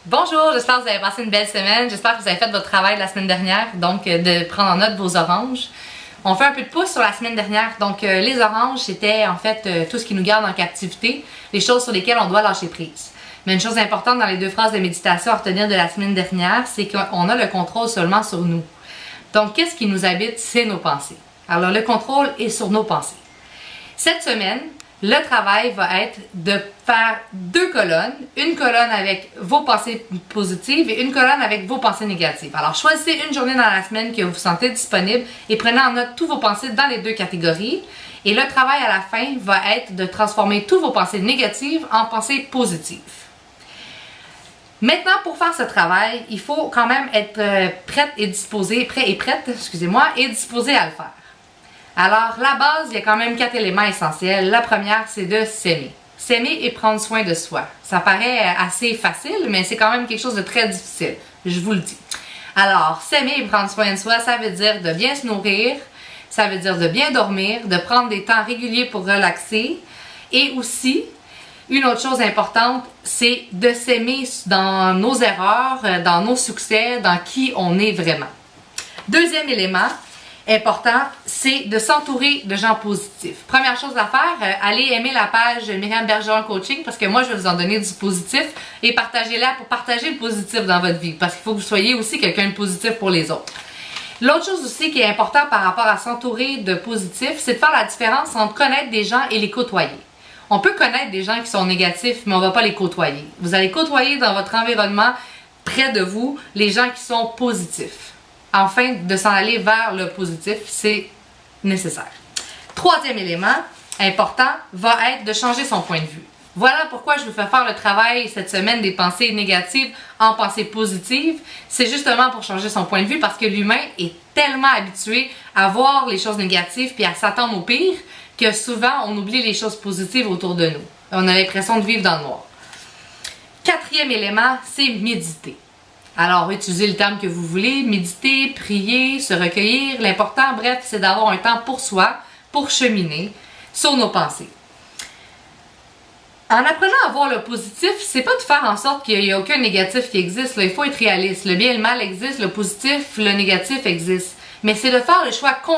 Bonjour, j'espère que vous avez passé une belle semaine. J'espère que vous avez fait votre travail de la semaine dernière, donc de prendre en note vos oranges. On fait un peu de pouce sur la semaine dernière. Donc les oranges, c'était en fait tout ce qui nous garde en captivité, les choses sur lesquelles on doit lâcher prise. Mais une chose importante dans les deux phrases de méditation à retenir de la semaine dernière, c'est qu'on a le contrôle seulement sur nous. Donc qu'est-ce qui nous habite? C'est nos pensées. Alors le contrôle est sur nos pensées. Cette semaine, le travail va être de faire deux colonnes. Une colonne avec vos pensées positives et une colonne avec vos pensées négatives. Alors, choisissez une journée dans la semaine que vous sentez disponible et prenez en note tous vos pensées dans les deux catégories. Et le travail à la fin va être de transformer tous vos pensées négatives en pensées positives. Maintenant, pour faire ce travail, il faut quand même être prêt et disposé à le faire. Alors, la base, il y a quand même 4 éléments essentiels. La première, c'est de s'aimer. S'aimer et prendre soin de soi. Ça paraît assez facile, mais c'est quand même quelque chose de très difficile. Je vous le dis. Alors, s'aimer et prendre soin de soi, ça veut dire de bien se nourrir, ça veut dire de bien dormir, de prendre des temps réguliers pour relaxer. Et aussi, une autre chose importante, c'est de s'aimer dans nos erreurs, dans nos succès, dans qui on est vraiment. Deuxième élément important, c'est de s'entourer de gens positifs. Première chose à faire, allez aimer la page Myriam Bergeron Coaching parce que moi, je vais vous en donner du positif et partagez-la pour partager le positif dans votre vie parce qu'il faut que vous soyez aussi quelqu'un de positif pour les autres. L'autre chose aussi qui est important par rapport à s'entourer de positifs, c'est de faire la différence entre connaître des gens et les côtoyer. On peut connaître des gens qui sont négatifs, mais on ne va pas les côtoyer. Vous allez côtoyer dans votre environnement, près de vous, les gens qui sont positifs. Afin de s'en aller vers le positif, c'est nécessaire. Troisième élément important va être de changer son point de vue. Voilà pourquoi je vous fais faire le travail cette semaine des pensées négatives en pensées positives. C'est justement pour changer son point de vue parce que l'humain est tellement habitué à voir les choses négatives puis à s'attendre au pire que souvent on oublie les choses positives autour de nous. On a l'impression de vivre dans le noir. Quatrième élément, c'est méditer. Alors, utilisez le terme que vous voulez, méditer, prier, se recueillir. L'important, bref, c'est d'avoir un temps pour soi, pour cheminer sur nos pensées. En apprenant à voir le positif, c'est pas de faire en sorte qu'il n'y a aucun négatif qui existe. Là. Il faut être réaliste. Le bien et le mal existent, le positif, le négatif existe. Mais c'est de faire le choix conscient